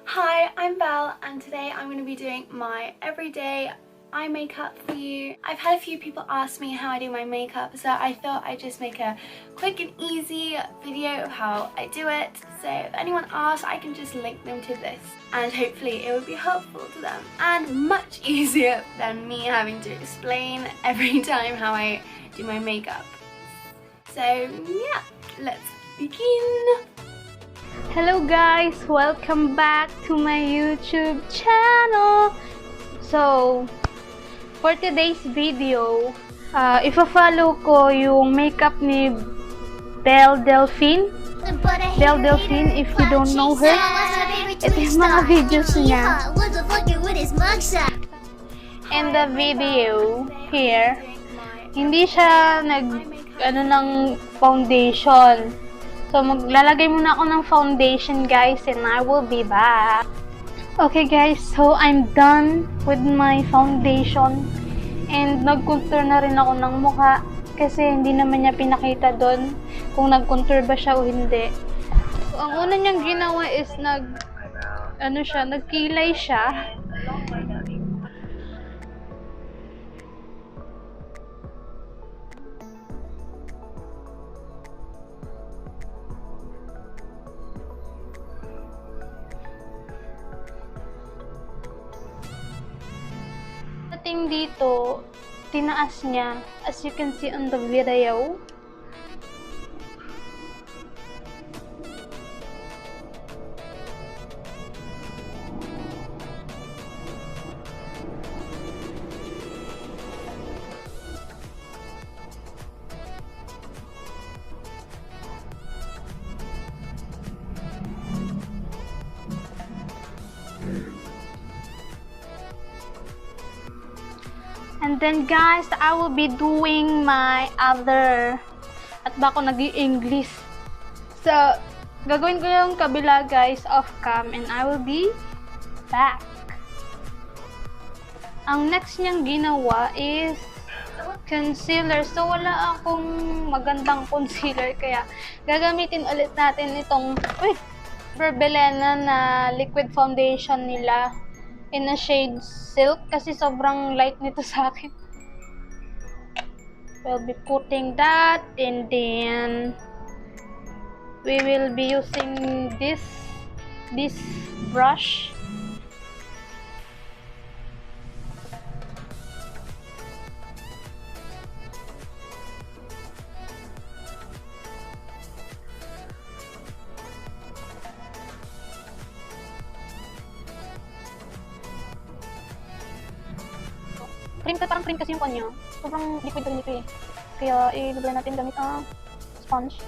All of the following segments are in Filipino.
Hi, I'm Belle and today I'm going to be doing my everyday eye makeup for you. I've had a few people ask me how I do my makeup, so I thought I'd just make a quick and easy video of how I do it. So if anyone asks, I can just link them to this and hopefully it will be helpful to them and much easier than me having to explain every time how I do my makeup. So yeah, let's begin. Hello guys! Welcome back to my YouTube channel! So, for today's video, ifa-follow ko yung makeup ni Belle Delphine. Belle Delphine, if you don't know her, ito yung mga videos niya. In the video here, hindi siya ng foundation. So, maglalagay muna ako ng foundation, guys, and I will be back. Okay, guys, so I'm done with my foundation. And nag-contour na rin ako ng mukha kasi hindi naman niya pinakita doon kung nag-contour ba siya o hindi. So, ang una niyang ginawa is nagkilay siya. Dito, tinaas niya, as you can see on the video. And then guys, I will be doing my other, at bako nag-i-English. So, gagawin ko yung kabila guys off cam and I will be back. Ang next niyang ginawa is concealer. So, wala akong magandang concealer kaya gagamitin ulit natin itong Berbelena na liquid foundation nila in a shade silk kasi sobrang light nito sa akin. We'll be putting that and then we will be using this brush. Parang cream kasi yung kanya. Sobrang liquid na nito eh. Kaya i-blend natin gamit ang sponge.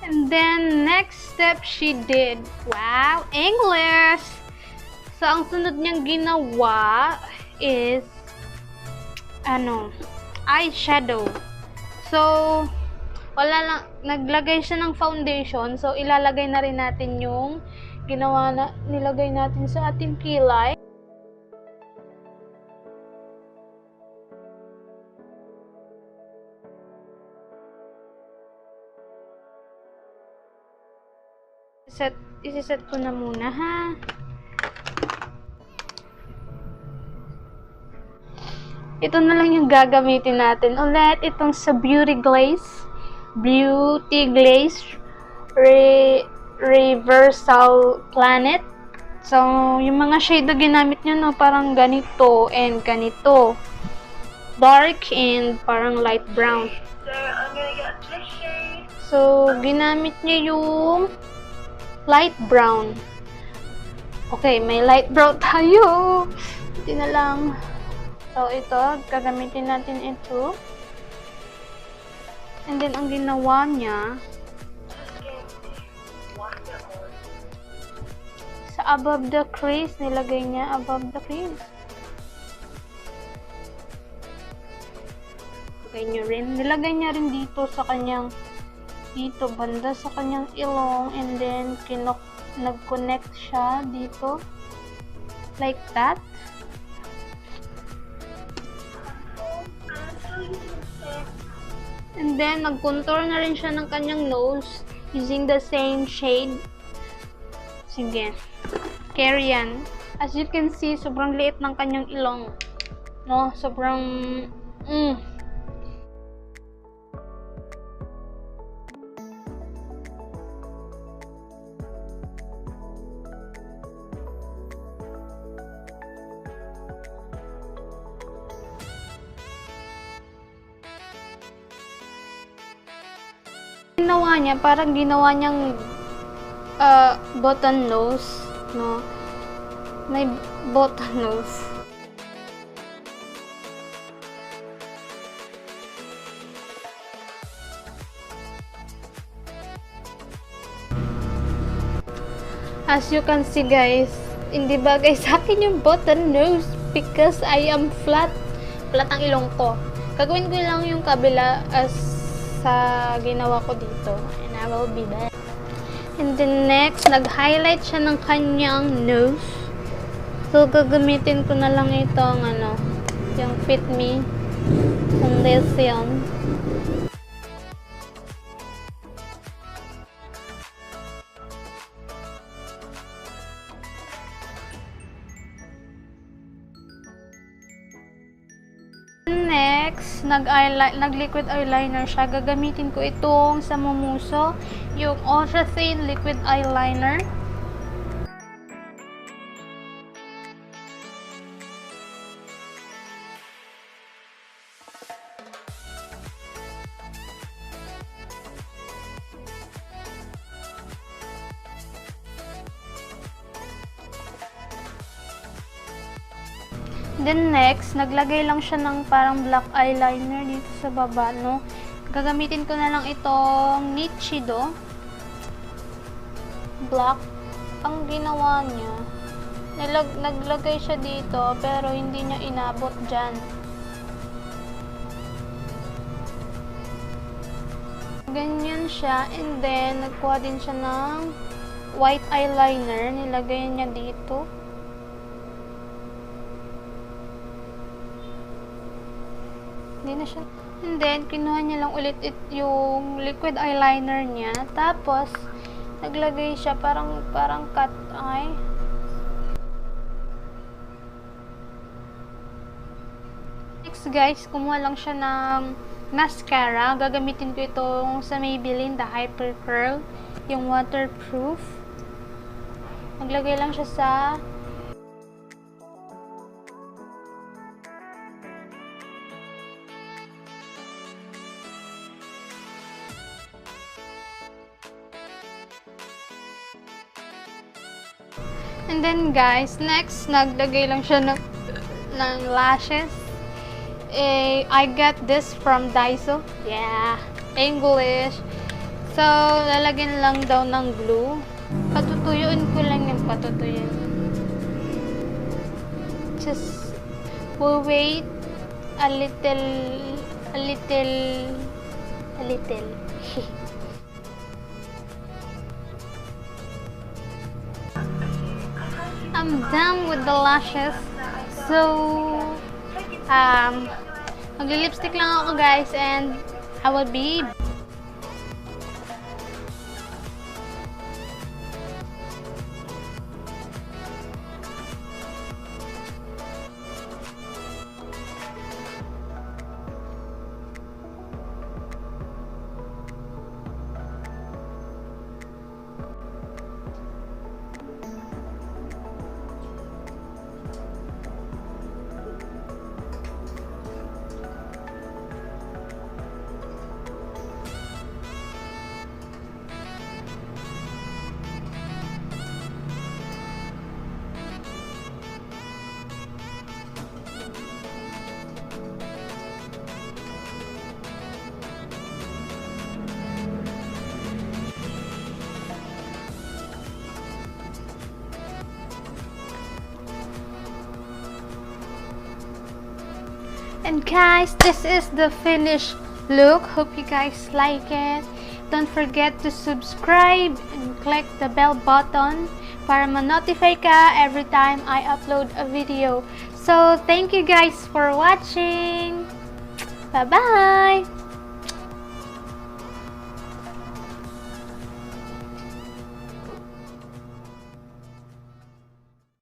And then, next step she did. Wow! English! So, ang sunod niyang ginawa is eyeshadow. So, wala lang, naglagay siya ng foundation. So, ilalagay na rin natin yung nilagay natin sa ating kilay. Isiset ko na muna ha. Ito na lang yung gagamitin natin ulit. Itong sa Beauty Glaze Reversal Planet. So, yung mga shade na ginamit niya, no, parang ganito and ganito. Dark and parang light brown. So, I'm gonna get this shade. So, ginamit niya yung light brown. Okay, may light brown tayo. Ito na lang. So, ito, gagamitin natin ito. And then, ang ginawa niya, sa above the crease, nilagay niya above the crease. Nilagay niya rin dito sa kanyang, dito banda sa kanyang ilong, and then nag-connect siya dito like that. And then nag-contour na rin siya ng kanyang nose. using the same shade. Sige. Carry yan. As you can see, sobrang liit ng kanyang ilong. No? Sobrang... Ginawa niya, parang ginawa niyang button nose, no? May button nose. As you can see guys, hindi bagay sa akin yung button nose because I am flat. Flat ang ilong ko. Gagawin ko lang yung kabila as sa ginawa ko dito. And I will be back. And then next, nag-highlight siya ng kanyang nose. So, gagamitin ko na lang itong yung Fit Me foundation. Next, nag-liquid eyeliner siya. Gagamitin ko itong sa mumuso, yung Ultra Thin Liquid Eyeliner. Then next, naglagay lang siya ng parang black eyeliner dito sa baba, no? Gagamitin ko na lang itong Nichido black. Ang ginawa niya, naglagay siya dito, pero hindi niya inabot dyan. Ganyan siya, and then, nagkuha din siya ng white eyeliner, nilagay niya dito. Hindi na siya. And then, kinuha niya lang ulit yung liquid eyeliner niya. Tapos, naglagay siya parang cat eye. Next guys, kumuha lang siya ng mascara. Gagamitin ko itong sa Maybelline, the Hyper Curl. Yung waterproof. Naglagay lang siya sa and then guys, next, naglagay lang siya ng lashes. I got this from Daiso. Yeah, English. So, lalagyan lang daw ng glue. Patutuyuin ko lang yung patutuyuin. Just, we'll wait a little. I'm done with the lashes. So, mag-lipstick lang ako guys, and I will be And guys, this is the finished look. Hope you guys like it. Don't forget to subscribe and click the bell button para ma-notify ka every time I upload a video. So, thank you guys for watching. Bye-bye!